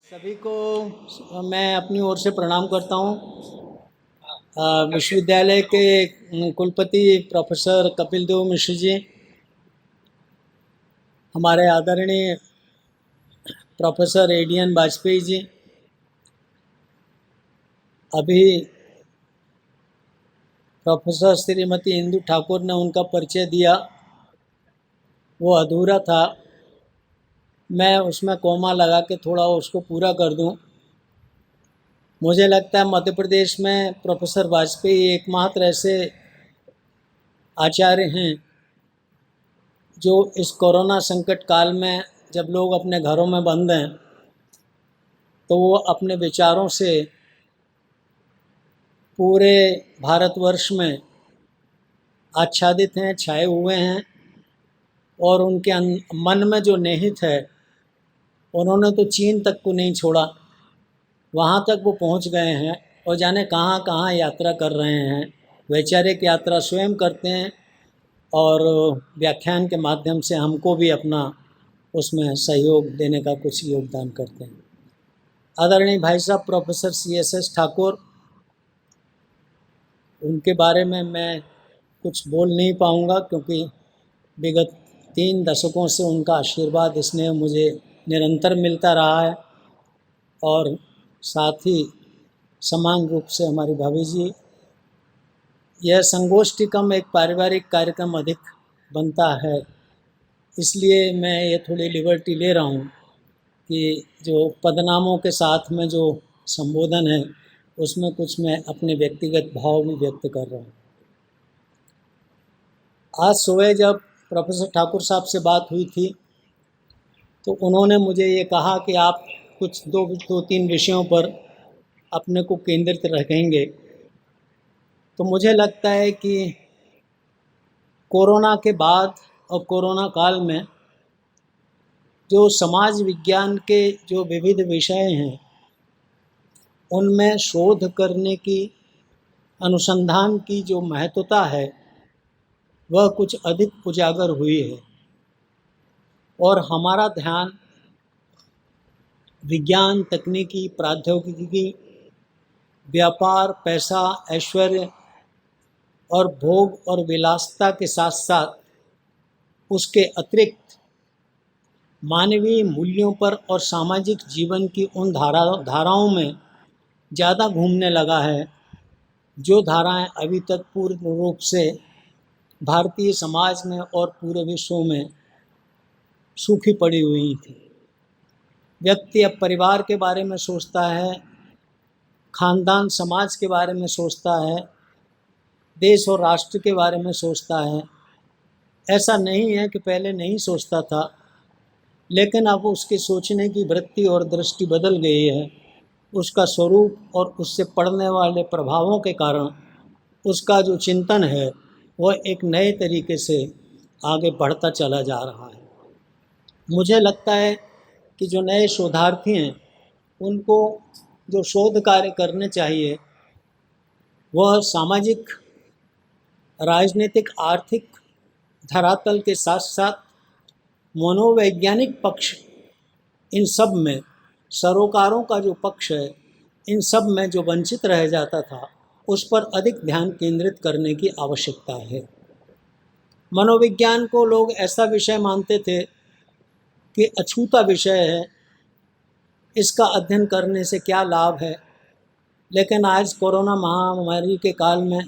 सभी को मैं अपनी ओर से प्रणाम करता हूँ। विश्वविद्यालय के कुलपति प्रोफेसर कपिल देव मिश्र जी, हमारे आदरणीय प्रोफेसर एडीएन वाजपेयी जी, अभी प्रोफेसर श्रीमती इंदु ठाकुर ने उनका परिचय दिया, वो अधूरा था। मैं उसमें कोमा लगा के थोड़ा उसको पूरा कर दूं। मुझे लगता है मध्य प्रदेश में प्रोफेसर वाजपेयी एकमात्र ऐसे आचार्य हैं जो इस कोरोना संकट काल में, जब लोग अपने घरों में बंद हैं, तो वो अपने विचारों से पूरे भारतवर्ष में आच्छादित हैं, छाए हुए हैं। और उनके मन में जो निहित है, उन्होंने तो चीन तक को नहीं छोड़ा, वहाँ तक वो पहुँच गए हैं और जाने कहाँ कहाँ यात्रा कर रहे हैं। वैचारिक यात्रा स्वयं करते हैं और व्याख्यान के माध्यम से हमको भी अपना उसमें सहयोग देने का कुछ योगदान करते हैं। आदरणीय भाई साहब प्रोफेसर CSS ठाकुर, उनके बारे में मैं कुछ बोल नहीं पाऊँगा क्योंकि विगत 3 दशकों से उनका आशीर्वाद, स्नेह मुझे निरंतर मिलता रहा है। और साथ ही समान रूप से हमारी भाभी जी, यह संगोष्ठी कम एक पारिवारिक कार्यक्रम अधिक बनता है, इसलिए मैं ये थोड़ी लिबर्टी ले रहा हूँ कि जो पदनामों के साथ में जो संबोधन है उसमें कुछ मैं अपने व्यक्तिगत भाव भी व्यक्त कर रहा हूँ। आज सुबह जब प्रोफेसर ठाकुर साहब से बात हुई थी तो उन्होंने मुझे ये कहा कि आप कुछ दो तीन विषयों पर अपने को केंद्रित रखेंगे। तो मुझे लगता है कि कोरोना के बाद और कोरोना काल में जो समाज विज्ञान के जो विविध विषय हैं, उनमें शोध करने की, अनुसंधान की जो महत्वता है वह कुछ अधिक उजागर हुई है। और हमारा ध्यान विज्ञान, तकनीकी, प्रौद्योगिकी, व्यापार, पैसा, ऐश्वर्य और भोग और विलासिता के साथ साथ उसके अतिरिक्त मानवीय मूल्यों पर और सामाजिक जीवन की उन धाराओं में ज़्यादा घूमने लगा है, जो धाराएं अभी तक पूर्ण रूप से भारतीय समाज में और पूरे विश्व में सूखी पड़ी हुई थी। व्यक्ति अब परिवार के बारे में सोचता है, खानदान समाज के बारे में सोचता है, देश और राष्ट्र के बारे में सोचता है। ऐसा नहीं है कि पहले नहीं सोचता था, लेकिन अब उसके सोचने की वृत्ति और दृष्टि बदल गई है। उसका स्वरूप और उससे पड़ने वाले प्रभावों के कारण उसका जो चिंतन है वह एक नए तरीके से आगे बढ़ता चला जा रहा है। मुझे लगता है कि जो नए शोधार्थी हैं उनको जो शोध कार्य करने चाहिए वह सामाजिक, राजनीतिक, आर्थिक धरातल के साथ साथ मनोवैज्ञानिक पक्ष, इन सब में सरोकारों का जो पक्ष है, इन सब में जो वंचित रह जाता था उस पर अधिक ध्यान केंद्रित करने की आवश्यकता है। मनोविज्ञान को लोग ऐसा विषय मानते थे कि अछूता विषय है, इसका अध्ययन करने से क्या लाभ है। लेकिन आज कोरोना महामारी के काल में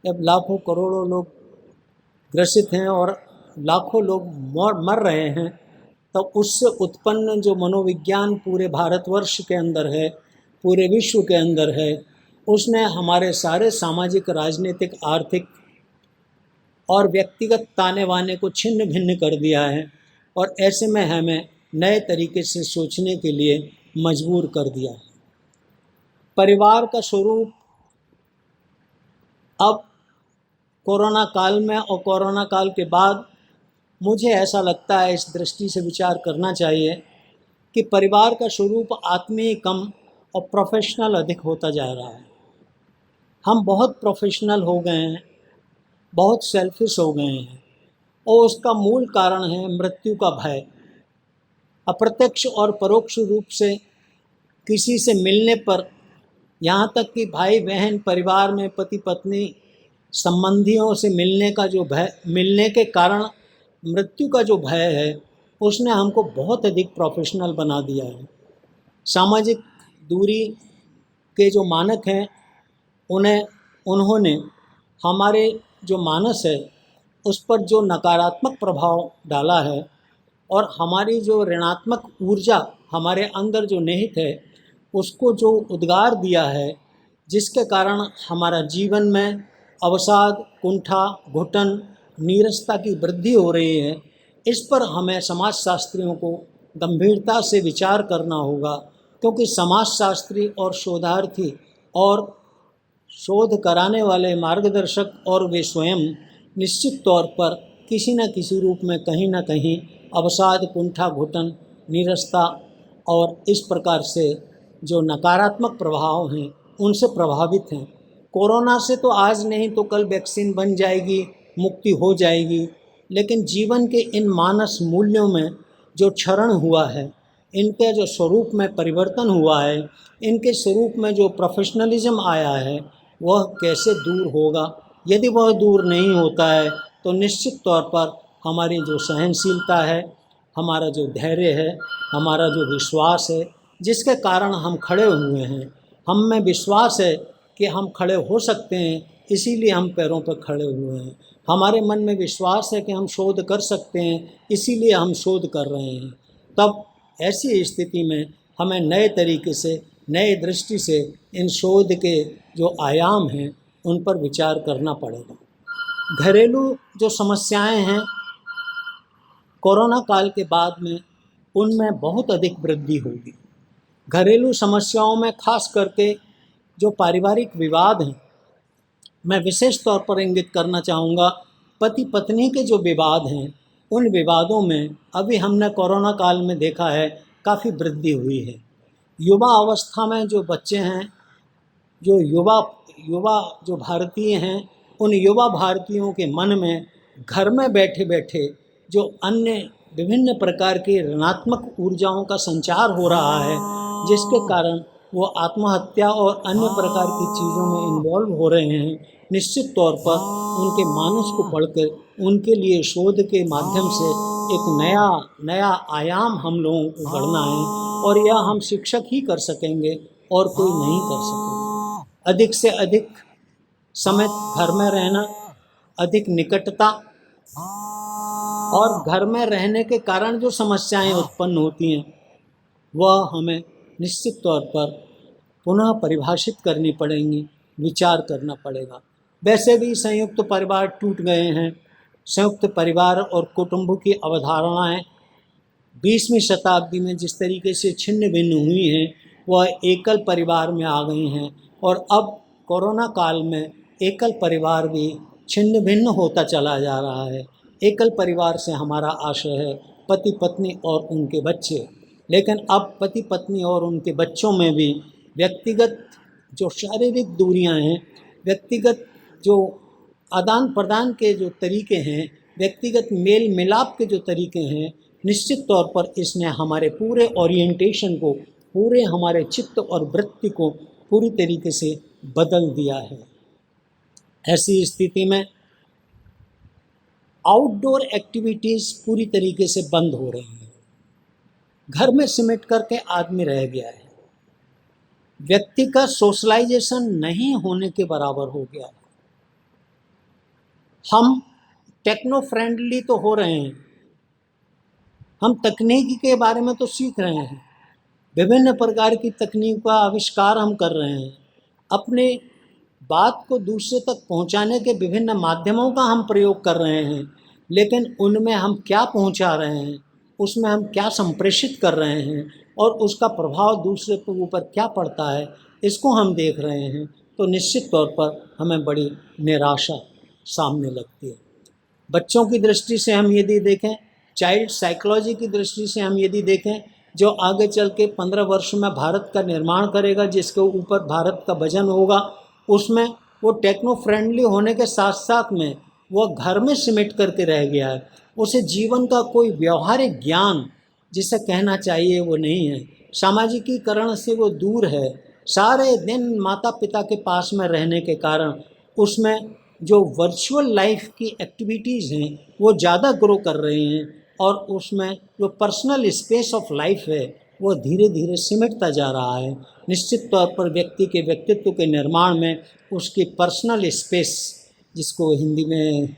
जब लाखों करोड़ों लोग ग्रसित हैं और लाखों लोग मर रहे हैं, तब उससे उत्पन्न जो मनोविज्ञान पूरे भारतवर्ष के अंदर है, पूरे विश्व के अंदर है, उसने हमारे सारे सामाजिक, राजनीतिक, आर्थिक और व्यक्तिगत ताने बाने को छिन्न भिन्न कर दिया है और ऐसे में हमें नए तरीके से सोचने के लिए मजबूर कर दिया है। परिवार का स्वरूप अब कोरोना काल में और कोरोना काल के बाद मुझे ऐसा लगता है, इस दृष्टि से विचार करना चाहिए कि परिवार का स्वरूप आत्मीय कम और प्रोफेशनल अधिक होता जा रहा है। हम बहुत प्रोफेशनल हो गए हैं, बहुत सेल्फिश हो गए हैं और उसका मूल कारण है मृत्यु का भय। अप्रत्यक्ष और परोक्ष रूप से किसी से मिलने पर, यहाँ तक कि भाई बहन परिवार में पति पत्नी संबंधियों से मिलने का जो भय, मिलने के कारण मृत्यु का जो भय है, उसने हमको बहुत अधिक प्रोफेशनल बना दिया है। सामाजिक दूरी के जो मानक हैं उन्होंने हमारे जो मानस है उस पर जो नकारात्मक प्रभाव डाला है, और हमारी जो ऋणात्मक ऊर्जा हमारे अंदर जो निहित है उसको जो उद्गार दिया है, जिसके कारण हमारा जीवन में अवसाद, कुंठा, घुटन, नीरसता की वृद्धि हो रही है। इस पर हमें समाजशास्त्रियों को गंभीरता से विचार करना होगा, क्योंकि समाजशास्त्री और शोधार्थी और शोध कराने वाले मार्गदर्शक और वे स्वयं निश्चित तौर पर किसी न किसी रूप में कहीं न कहीं अवसाद, कुंठा, घुटन, नीरसता और इस प्रकार से जो नकारात्मक प्रभाव हैं उनसे प्रभावित हैं। कोरोना से तो आज नहीं तो कल वैक्सीन बन जाएगी, मुक्ति हो जाएगी, लेकिन जीवन के इन मानस मूल्यों में जो क्षरण हुआ है, इनके जो स्वरूप में परिवर्तन हुआ है, इनके स्वरूप में जो प्रोफेशनलिज्म आया है, वह कैसे दूर होगा। यदि वह दूर नहीं होता है तो निश्चित तौर पर हमारी जो सहनशीलता है, हमारा जो धैर्य है, हमारा जो विश्वास है, जिसके कारण हम खड़े हुए हैं, हम में विश्वास है कि हम खड़े हो सकते हैं, इसीलिए हम पैरों पर खड़े हुए हैं। हमारे मन में विश्वास है कि हम शोध कर सकते हैं, इसीलिए हम शोध कर रहे हैं। तब ऐसी स्थिति में हमें नए तरीके से, नए दृष्टि से इन शोध के जो आयाम हैं उन पर विचार करना पड़ेगा। घरेलू जो समस्याएं हैं कोरोना काल के बाद में उनमें बहुत अधिक वृद्धि होगी। घरेलू समस्याओं में खास करके जो पारिवारिक विवाद हैं, मैं विशेष तौर पर इंगित करना चाहूँगा। पति पत्नी के जो विवाद हैं, उन विवादों में अभी हमने कोरोना काल में देखा है काफ़ी वृद्धि हुई है। युवा अवस्था में जो बच्चे हैं, जो युवा जो भारतीय हैं, उन युवा भारतीयों के मन में घर में बैठे बैठे जो अन्य विभिन्न प्रकार की ऋणात्मक ऊर्जाओं का संचार हो रहा है, जिसके कारण वो आत्महत्या और अन्य प्रकार की चीज़ों में इन्वॉल्व हो रहे हैं। निश्चित तौर पर उनके मानस को पढ़कर उनके लिए शोध के माध्यम से एक नया आयाम हम लोगों को बढ़ना है, और यह हम शिक्षक ही कर सकेंगे और कोई नहीं कर सकेगा। अधिक से अधिक समय घर में रहना, अधिक निकटता, और घर में रहने के कारण जो समस्याएं उत्पन्न होती हैं वह हमें निश्चित तौर पर पुनः परिभाषित करनी पड़ेंगी, विचार करना पड़ेगा। वैसे भी संयुक्त परिवार टूट गए हैं। संयुक्त परिवार और कुटुंब की अवधारणाएं 20वीं शताब्दी में जिस तरीके से छिन्न भिन्न हुई हैं, वह एकल परिवार में आ गई हैं, और अब कोरोना काल में एकल परिवार भी छिन्न भिन्न होता चला जा रहा है। एकल परिवार से हमारा आशय है पति पत्नी और उनके बच्चे, लेकिन अब पति पत्नी और उनके बच्चों में भी व्यक्तिगत जो शारीरिक दूरियां हैं, व्यक्तिगत जो आदान प्रदान के जो तरीके हैं, व्यक्तिगत मेल मिलाप के जो तरीके हैं, निश्चित तौर पर इसने हमारे पूरे ओरिएंटेशन को, पूरे हमारे चित्त और वृत्ति को पूरी तरीके से बदल दिया है। ऐसी स्थिति में आउटडोर एक्टिविटीज़ पूरी तरीके से बंद हो रही हैं। घर में सिमट करके आदमी रह गया है। व्यक्ति का सोशलाइजेशन नहीं होने के बराबर हो गया है। हम टेक्नो फ्रेंडली तो हो रहे हैं, हम तकनीकी के बारे में तो सीख रहे हैं, विभिन्न प्रकार की तकनीक का आविष्कार हम कर रहे हैं, अपने बात को दूसरे तक पहुंचाने के विभिन्न माध्यमों का हम प्रयोग कर रहे हैं, लेकिन उनमें हम क्या पहुंचा रहे हैं, उसमें हम क्या संप्रेषित कर रहे हैं और उसका प्रभाव दूसरे के ऊपर क्या पड़ता है, इसको हम देख रहे हैं, तो निश्चित तौर पर हमें बड़ी निराशा सामने लगती है। बच्चों की दृष्टि से हम यदि देखें, चाइल्ड साइकोलॉजी की दृष्टि से हम यदि देखें, जो आगे चल के 15 वर्ष में भारत का निर्माण करेगा, जिसके ऊपर भारत का वजन होगा, उसमें वो टेक्नो फ्रेंडली होने के साथ साथ में वह घर में सिमट करके रह गया है। उसे जीवन का कोई व्यवहारिक ज्ञान जिसे कहना चाहिए वो नहीं है। सामाजिकीकरण से वो दूर है, सारे दिन माता पिता के पास में रहने के कारण उसमें जो वर्चुअल लाइफ की एक्टिविटीज़ हैं वो ज़्यादा ग्रो कर रही हैं, और उसमें जो पर्सनल स्पेस ऑफ लाइफ है वो धीरे धीरे सिमटता जा रहा है। निश्चित तौर पर व्यक्ति के व्यक्तित्व के निर्माण में उसकी पर्सनल स्पेस, जिसको हिंदी में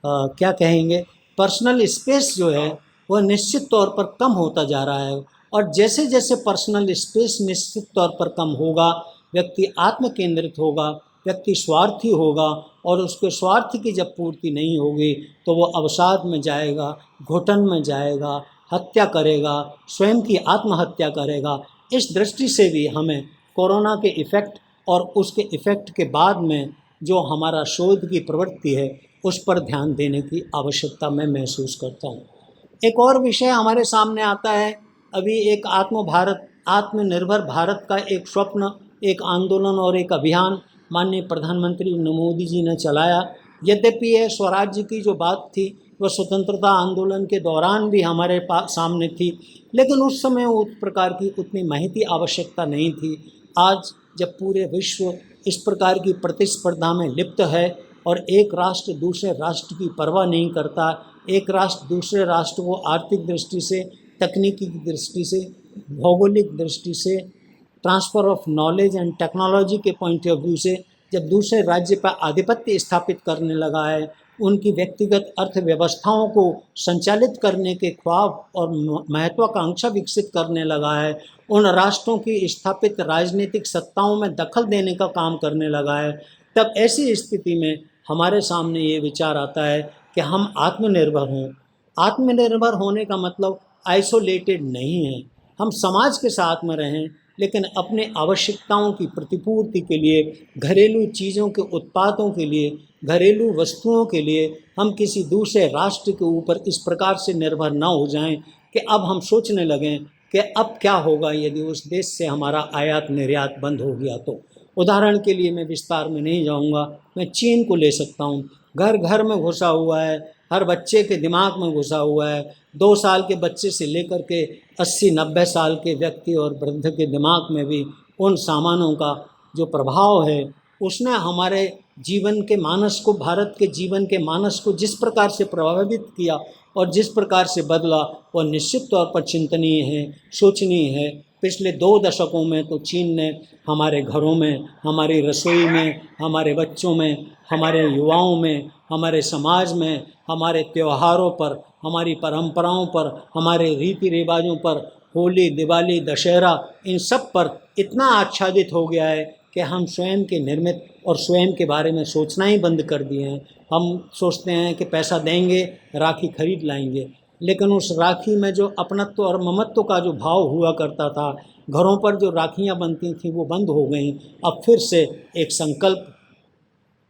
क्या कहेंगे, पर्सनल स्पेस जो है वह निश्चित तौर पर कम होता जा रहा है। और जैसे जैसे पर्सनल स्पेस निश्चित तौर पर कम होगा, व्यक्ति आत्म केंद्रित होगा, व्यक्ति स्वार्थी होगा, और उसके स्वार्थ की जब पूर्ति नहीं होगी तो वो अवसाद में जाएगा, घुटन में जाएगा, हत्या करेगा, स्वयं की आत्महत्या करेगा। इस दृष्टि से भी हमें कोरोना के इफ़ेक्ट और उसके इफ़ेक्ट के बाद में जो हमारा शोध की प्रवृत्ति है उस पर ध्यान देने की आवश्यकता मैं महसूस करता हूँ। एक और विषय हमारे सामने आता है, अभी एक आत्मनिर्भर भारत का एक स्वप्न, एक आंदोलन और एक अभियान माननीय प्रधानमंत्री मोदी जी ने चलाया। यद्यपि यह स्वराज्य की जो बात थी वह स्वतंत्रता आंदोलन के दौरान भी हमारे सामने थी, लेकिन उस समय उस प्रकार की उतनी माहिती आवश्यकता नहीं थी। आज जब पूरे विश्व इस प्रकार की प्रतिस्पर्धा में लिप्त है और एक राष्ट्र दूसरे राष्ट्र की परवाह नहीं करता, एक राष्ट्र दूसरे राष्ट्र को आर्थिक दृष्टि से, तकनीकी दृष्टि से, भौगोलिक दृष्टि से, transfer of knowledge and technology के पॉइंट ऑफ व्यू से जब दूसरे राज्य पर आधिपत्य स्थापित करने लगा है, उनकी व्यक्तिगत अर्थव्यवस्थाओं को संचालित करने के ख्वाब और महत्वाकांक्षा विकसित करने लगा है, उन राष्ट्रों की स्थापित राजनीतिक सत्ताओं में दखल देने का काम करने लगा है, तब ऐसी स्थिति में हमारे सामने ये विचार आता है कि हम आत्मनिर्भर हों। आत्मनिर्भर होने का मतलब आइसोलेटेड नहीं है, हम समाज के साथ में रहें, लेकिन अपने आवश्यकताओं की प्रतिपूर्ति के लिए, घरेलू चीज़ों के उत्पादों के लिए, घरेलू वस्तुओं के लिए हम किसी दूसरे राष्ट्र के ऊपर इस प्रकार से निर्भर न हो जाएं कि अब हम सोचने लगें कि अब क्या होगा यदि उस देश से हमारा आयात निर्यात बंद हो गया तो। उदाहरण के लिए मैं विस्तार में नहीं जाऊंगा, मैं चीन को ले सकता हूं। घर घर में घुसा हुआ है, हर बच्चे के दिमाग में घुसा हुआ है। 2 साल के बच्चे से लेकर के 80-90 साल के व्यक्ति और वृद्ध के दिमाग में भी उन सामानों का जो प्रभाव है, उसने हमारे जीवन के मानस को, भारत के जीवन के मानस को जिस प्रकार से प्रभावित किया और जिस प्रकार से बदला, वह निश्चित तौर पर चिंतनीय है, सोचनीय है। पिछले 2 दशकों में तो चीन ने हमारे घरों में, हमारी रसोई में, हमारे बच्चों में, हमारे युवाओं में, हमारे समाज में, हमारे त्योहारों पर, हमारी परंपराओं पर, हमारे रीति रिवाजों पर, होली, दिवाली, दशहरा, इन सब पर इतना आच्छादित हो गया है कि हम स्वयं के निर्मित और स्वयं के बारे में सोचना ही बंद कर दिए हैं। हम सोचते हैं कि पैसा देंगे, राखी खरीद लाएंगे, लेकिन उस राखी में जो अपनत्व और ममत्व का जो भाव हुआ करता था, घरों पर जो राखियां बनती थीं वो बंद हो गई। अब फिर से एक संकल्प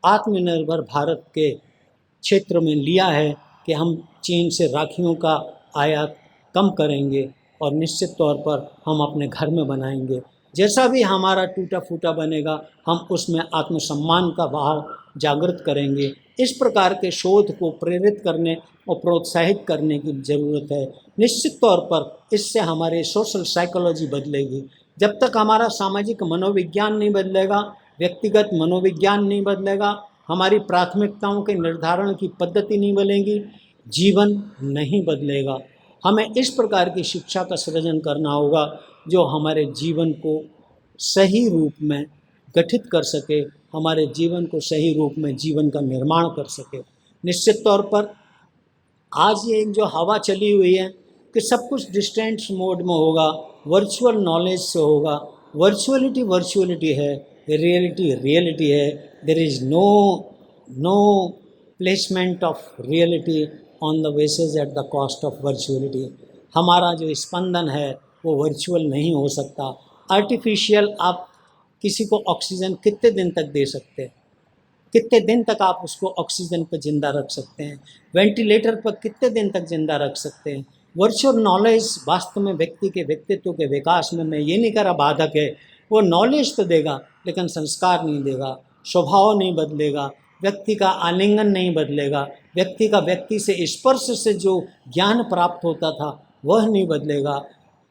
आत्मनिर्भर भारत के क्षेत्र में लिया है कि हम चीन से राखियों का आयात कम करेंगे और निश्चित तौर पर हम अपने घर में बनाएंगे। जैसा भी हमारा टूटा फूटा बनेगा, हम उसमें आत्मसम्मान का भाव जागृत करेंगे। इस प्रकार के शोध को प्रेरित करने और प्रोत्साहित करने की ज़रूरत है। निश्चित तौर पर इससे हमारे सोशल साइकोलॉजी बदलेगी। जब तक हमारा सामाजिक मनोविज्ञान नहीं बदलेगा, व्यक्तिगत मनोविज्ञान नहीं बदलेगा, हमारी प्राथमिकताओं के निर्धारण की पद्धति नहीं बदलेगी, जीवन नहीं बदलेगा। हमें इस प्रकार की शिक्षा का सृजन करना होगा जो हमारे जीवन को सही रूप में गठित कर सके, हमारे जीवन को सही रूप में जीवन का निर्माण कर सके। निश्चित तौर पर आज ये जो हवा चली हुई है कि सब कुछ डिस्टेंस मोड में होगा, वर्चुअल नॉलेज से होगा। वर्चुअलिटी है, रियलिटी है। There is no placement of reality on the basis at the cost of virtuality. हमारा जो स्पंदन है वो वर्चुअल नहीं हो सकता। आर्टिफिशियल आप किसी को ऑक्सीजन कितने दिन तक दे सकते हैं? कितने दिन तक आप उसको ऑक्सीजन पर ज़िंदा रख सकते हैं? वेंटिलेटर पर कितने दिन तक ज़िंदा रख सकते हैं? वर्चुअल नॉलेज वास्तव में व्यक्ति के व्यक्तित्व के विकास में, मैं ये नहीं कह रहा बाधक है, वो नॉलेज तो देगा लेकिन संस्कार नहीं देगा, स्वभाव नहीं बदलेगा, व्यक्ति का आलिंगन नहीं बदलेगा, व्यक्ति का व्यक्ति से स्पर्श से जो ज्ञान प्राप्त होता था वह नहीं बदलेगा।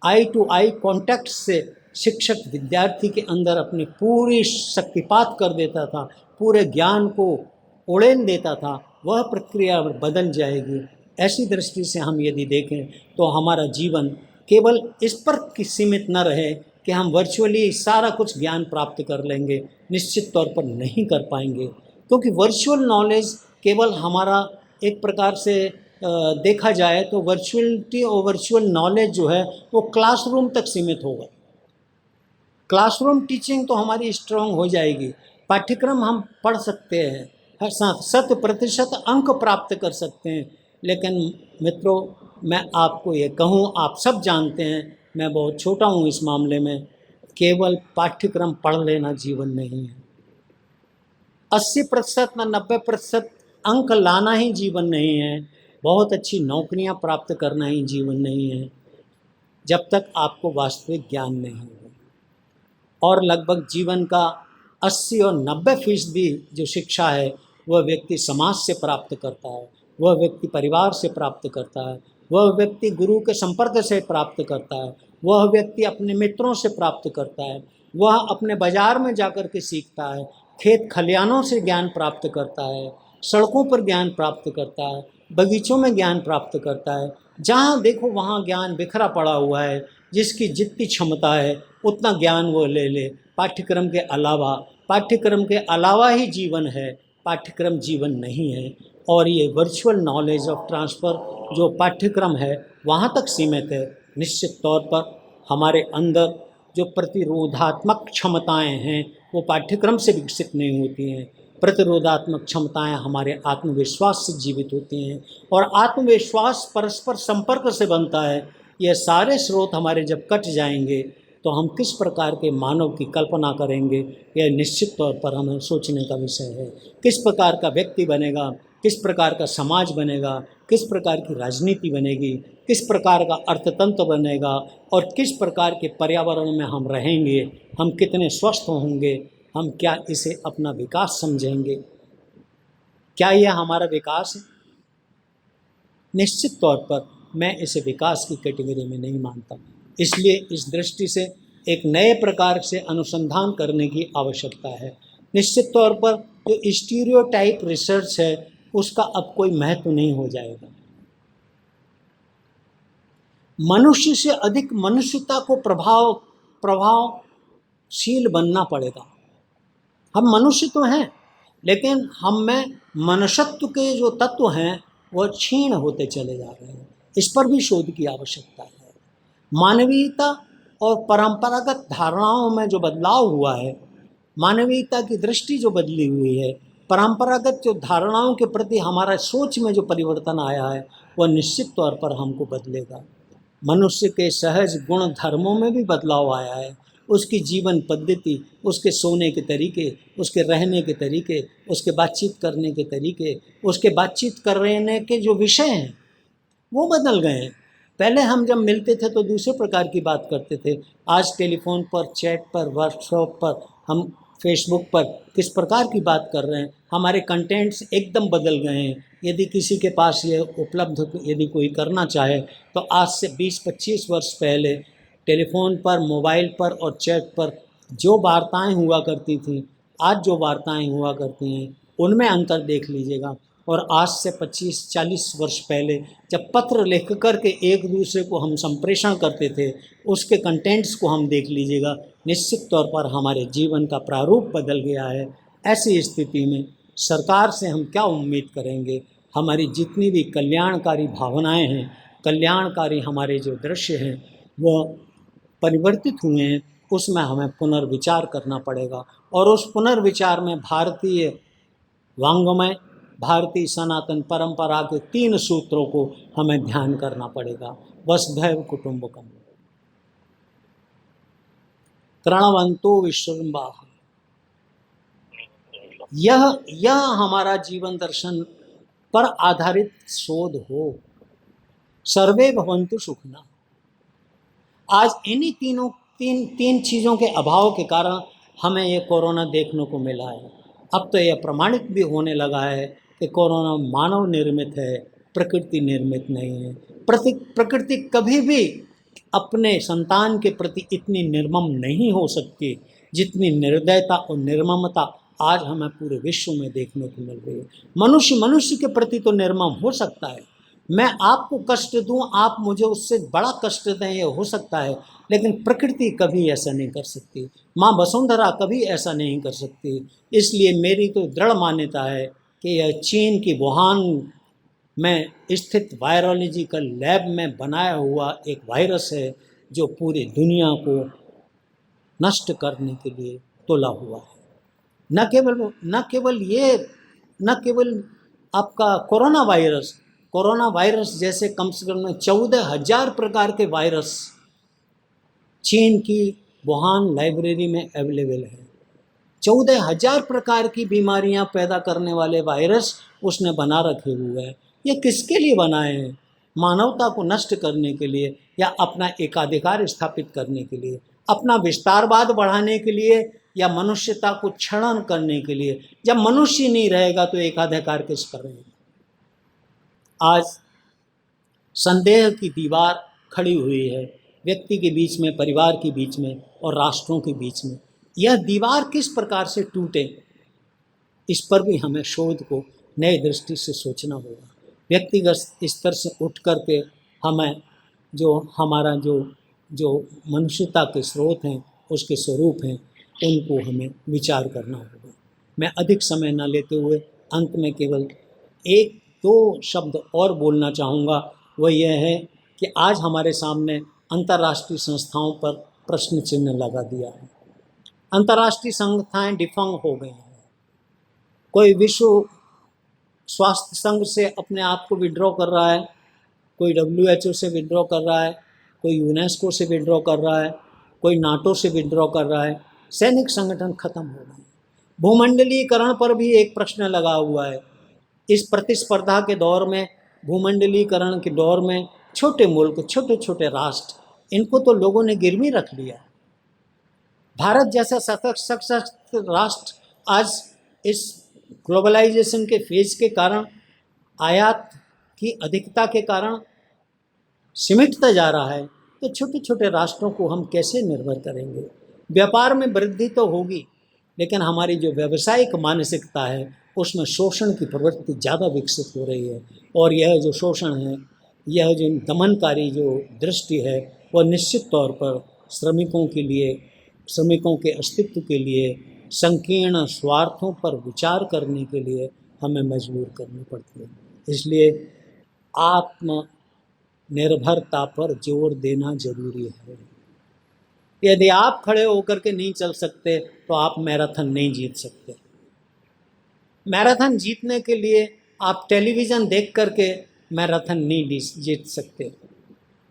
आई टू आई कांटेक्ट से शिक्षक विद्यार्थी के अंदर अपनी पूरी शक्तिपात कर देता था, पूरे ज्ञान को उड़ेल देता था, वह प्रक्रिया बदल जाएगी। ऐसी दृष्टि से हम यदि देखें तो हमारा जीवन केवल इस पर सीमित न रहे कि हम वर्चुअली सारा कुछ ज्ञान प्राप्त कर लेंगे, निश्चित तौर पर नहीं कर पाएंगे, क्योंकि वर्चुअल नॉलेज केवल हमारा एक प्रकार से देखा जाए तो वर्चुअलिटी और वर्चुअल नॉलेज जो है वो क्लासरूम तक सीमित होगा। क्लासरूम टीचिंग तो हमारी स्ट्रांग हो जाएगी, पाठ्यक्रम हम पढ़ सकते हैं, 100% अंक प्राप्त कर सकते हैं, लेकिन मित्रों मैं आपको ये कहूँ, आप सब जानते हैं मैं बहुत छोटा हूँ इस मामले में, केवल पाठ्यक्रम पढ़ लेना जीवन नहीं है। 80% या 90% अंक लाना ही जीवन नहीं है, बहुत अच्छी नौकरियां प्राप्त करना ही जीवन नहीं है, जब तक आपको वास्तविक ज्ञान नहीं हो। और लगभग जीवन का 80 और 90% जो शिक्षा है वह व्यक्ति समाज से प्राप्त करता है, वह व्यक्ति परिवार से प्राप्त करता है, वह व्यक्ति गुरु के संपर्क से प्राप्त करता है, वह व्यक्ति अपने मित्रों से प्राप्त करता है, वह अपने बाजार में जाकर के सीखता है, खेत खलियानों से ज्ञान प्राप्त करता है, सड़कों पर ज्ञान प्राप्त करता है, बगीचों में ज्ञान प्राप्त करता है। जहाँ देखो वहाँ ज्ञान बिखरा पड़ा हुआ है, जिसकी जितनी क्षमता है उतना ज्ञान वो ले ले। पाठ्यक्रम के अलावा ही जीवन है, पाठ्यक्रम जीवन नहीं है। और ये वर्चुअल नॉलेज ऑफ ट्रांसफ़र जो पाठ्यक्रम है वहाँ तक सीमित है। निश्चित तौर पर हमारे अंदर जो प्रतिरोधात्मक क्षमताएं हैं वो पाठ्यक्रम से विकसित नहीं होती हैं। प्रतिरोधात्मक क्षमताएं हमारे आत्मविश्वास से जीवित होती हैं, और आत्मविश्वास परस्पर संपर्क से बनता है। ये सारे स्रोत हमारे जब कट जाएंगे तो हम किस प्रकार के मानव की कल्पना करेंगे, यह निश्चित तौर पर हमें सोचने का विषय है। किस प्रकार का व्यक्ति बनेगा, किस प्रकार का समाज बनेगा, किस प्रकार की राजनीति बनेगी, किस प्रकार का अर्थतंत्र बनेगा, और किस प्रकार के पर्यावरण में हम रहेंगे, हम कितने स्वस्थ होंगे, हम क्या इसे अपना विकास समझेंगे? क्या यह हमारा विकास है? निश्चित तौर पर मैं इसे विकास की कैटेगरी में नहीं मानता। इसलिए इस दृष्टि से एक नए प्रकार से अनुसंधान करने की आवश्यकता है। निश्चित तौर पर जो स्टीरियोटाइप रिसर्च है उसका अब कोई महत्व नहीं हो जाएगा। मनुष्य से अधिक मनुष्यता को प्रभावशील बनना पड़ेगा। हम मनुष्य तो हैं, लेकिन हम में मनुष्यत्व के जो तत्व हैं वह क्षीण होते चले जा रहे हैं। इस पर भी शोध की आवश्यकता है। मानवीयता और परंपरागत धारणाओं में जो बदलाव हुआ है, मानवीयता की दृष्टि जो बदली हुई है, परंपरागत जो धारणाओं के प्रति हमारा सोच में जो परिवर्तन आया है वह निश्चित तौर पर हमको बदलेगा। मनुष्य के सहज गुण धर्मों में भी बदलाव आया है। उसकी जीवन पद्धति, उसके सोने के तरीके, उसके रहने के तरीके, उसके बातचीत करने के तरीके, उसके बातचीत करने के जो विषय हैं वो बदल गए हैं। पहले हम जब मिलते थे तो दूसरे प्रकार की बात करते थे। आज टेलीफोन पर, चैट पर, व्हाट्सएप पर, हम फेसबुक पर किस प्रकार की बात कर रहे हैं, हमारे कंटेंट्स एकदम बदल गए हैं। यदि किसी के पास ये उपलब्ध यदि कोई करना चाहे तो आज से 20-25 वर्ष पहले टेलीफोन पर, मोबाइल पर और चैट पर जो वार्ताएं हुआ करती थी, आज जो वार्ताएं हुआ करती हैं उनमें अंतर देख लीजिएगा। और आज से 25-40 वर्ष पहले जब पत्र लिख कर के एक दूसरे को हम संप्रेषण करते थे, उसके कंटेंट्स को हम देख लीजिएगा। निश्चित तौर पर हमारे जीवन का प्रारूप बदल गया है। ऐसी स्थिति में सरकार से हम क्या उम्मीद करेंगे? हमारी जितनी भी कल्याणकारी भावनाएं हैं, कल्याणकारी हमारे जो दृश्य हैं वो परिवर्तित हुए हैं, उसमें हमें पुनर्विचार करना पड़ेगा। और उस पुनर्विचार में भारतीय वांग्मय, भारतीय सनातन परंपरा के 3 सूत्रों को हमें ध्यान करना पड़ेगा। वसुधैव कुटुंबकम, तृणवंतो विश्वम्भरः। यह हमारा जीवन दर्शन पर आधारित शोध हो। सर्वे भवन्तु सुखिनः। आज इन्हीं तीन चीज़ों के अभाव के कारण हमें ये कोरोना देखने को मिला है। अब तो यह प्रमाणित भी होने लगा है कि कोरोना मानव निर्मित है, प्रकृति निर्मित नहीं है। प्रकृति कभी भी अपने संतान के प्रति इतनी निर्मम नहीं हो सकती जितनी निर्दयता और निर्ममता आज हमें पूरे विश्व में देखने को मिल रही है। मनुष्य मनुष्य के प्रति तो निर्मम हो सकता है, मैं आपको कष्ट दूं, आप मुझे उससे बड़ा कष्ट दें, ये हो सकता है, लेकिन प्रकृति कभी ऐसा नहीं कर सकती, माँ वसुंधरा कभी ऐसा नहीं कर सकती। इसलिए मेरी तो दृढ़ मान्यता है कि यह चीन की वुहान में स्थित वायरोलॉजिकल लैब में बनाया हुआ एक वायरस है जो पूरी दुनिया को नष्ट करने के लिए तुला हुआ है। न केवल आपका कोरोना वायरस जैसे कम से कम 14,000 प्रकार के वायरस चीन की वुहान लाइब्रेरी में अवेलेबल है। 14,000 प्रकार की बीमारियां पैदा करने वाले वायरस उसने बना रखे हुए हैं। ये किसके लिए बनाए हैं? मानवता को नष्ट करने के लिए या अपना एकाधिकार स्थापित करने के लिए, अपना विस्तारवाद बढ़ाने के लिए, या मनुष्यता को क्षरण करने के लिए? जब मनुष्य नहीं रहेगा तो एकाधिकार किस पर रहेगा? आज संदेह की दीवार खड़ी हुई है व्यक्ति के बीच में, परिवार के बीच में और राष्ट्रों के बीच में। यह दीवार किस प्रकार से टूटे, इस पर भी हमें शोध को नई दृष्टि से सोचना होगा। व्यक्तिगत स्तर से उठ कर के हमें हमारा जो मनुष्यता के स्रोत हैं, उसके स्वरूप हैं, उनको हमें विचार करना होगा। मैं अधिक समय न लेते हुए अंत में केवल एक दो शब्द और बोलना चाहूँगा। वह यह है कि आज हमारे सामने अंतर्राष्ट्रीय संस्थाओं पर प्रश्न चिन्ह लगा दिया है। अंतर्राष्ट्रीय संस्थाएं डिफंग हो गई हैं। कोई विश्व स्वास्थ्य संघ से अपने आप को विड्रॉ कर रहा है, कोई WHO से विड्रॉ कर रहा है, कोई यूनेस्को से विड्रॉ कर रहा है, कोई नाटो से विड्रॉ कर रहा है। सैनिक संगठन खत्म हो गए। भूमंडलीकरण पर भी एक प्रश्न लगा हुआ है। इस प्रतिस्पर्धा के दौर में, भूमंडलीकरण के दौर में छोटे मुल्क, छोटे छोटे राष्ट्र, इनको तो लोगों ने गिरवी रख लिया। भारत जैसा सशक्त राष्ट्र आज इस ग्लोबलाइजेशन के फेज के कारण, आयात की अधिकता के कारण सिमटता जा रहा है। तो छोटे छोटे राष्ट्रों को हम कैसे निर्भर करेंगे? व्यापार में वृद्धि तो होगी, लेकिन हमारी जो व्यावसायिक मानसिकता है उसमें शोषण की प्रवृत्ति ज़्यादा विकसित हो रही है। और यह जो शोषण है, यह जो दमनकारी जो दृष्टि है, वह निश्चित तौर पर श्रमिकों के लिए, श्रमिकों के अस्तित्व के लिए, संकीर्ण स्वार्थों पर विचार करने के लिए हमें मजबूर करनी पड़ती है। इसलिए आत्मनिर्भरता पर जोर देना जरूरी है। यदि आप खड़े होकर के नहीं चल सकते तो आप मैराथन नहीं जीत सकते। मैराथन जीतने के लिए आप टेलीविज़न देख करके मैराथन नहीं जीत सकते।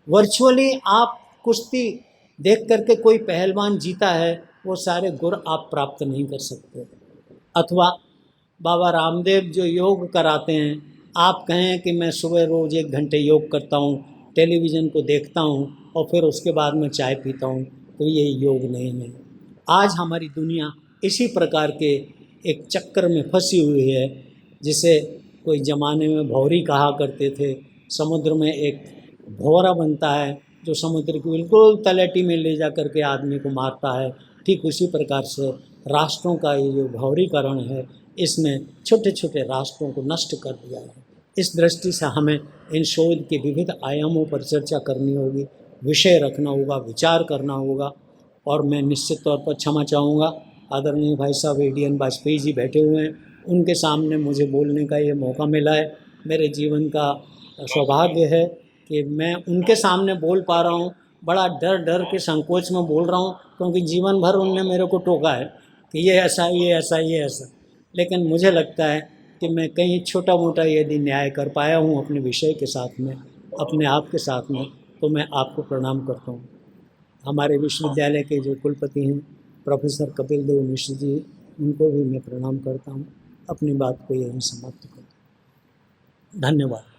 वर्चुअली आप कुश्ती देख करके कोई पहलवान जीता है, वो सारे गुण आप प्राप्त नहीं कर सकते। अथवा बाबा रामदेव जो योग कराते हैं, आप कहें कि मैं सुबह रोज़ 1 घंटे योग करता हूँ, टेलीविज़न को देखता हूँ और फिर उसके बाद में चाय पीता हूँ, तो ये योग नहीं है। आज हमारी दुनिया इसी प्रकार के एक चक्कर में फंसी हुई है, जिसे कोई ज़माने में भौरी कहा करते थे। समुद्र में एक भौरा बनता है जो समुद्र की बिल्कुल तलहटी में ले जा कर के आदमी को मारता है। ठीक उसी प्रकार से राष्ट्रों का ये जो भौरीकरण है, इसने छोटे छोटे राष्ट्रों को नष्ट कर दिया है। इस दृष्टि से हमें इन शोध के विविध आयामों पर चर्चा करनी होगी, विषय रखना होगा, विचार करना होगा। और मैं निश्चित तौर पर क्षमा चाहूँगा, आदरणीय भाई साहब एडीएन वाजपेयी जी बैठे हुए हैं, उनके सामने मुझे बोलने का ये मौका मिला है। मेरे जीवन का सौभाग्य है कि मैं उनके सामने बोल पा रहा हूँ। बड़ा डर डर के संकोच में बोल रहा हूँ, क्योंकि जीवन भर उनने मेरे को टोका है कि ये ऐसा, ये ऐसा, ये ऐसा। लेकिन मुझे लगता है कि मैं कहीं छोटा मोटा यदि न्याय कर पाया हूँ अपने विषय के साथ में, अपने आप के साथ में, तो मैं आपको प्रणाम करता हूँ। हमारे विश्वविद्यालय के जो कुलपति हैं प्रोफेसर कपिल देव मिश्र जी, उनको भी मैं प्रणाम करता हूँ। अपनी बात को यहीं समाप्त करता हूँ। धन्यवाद।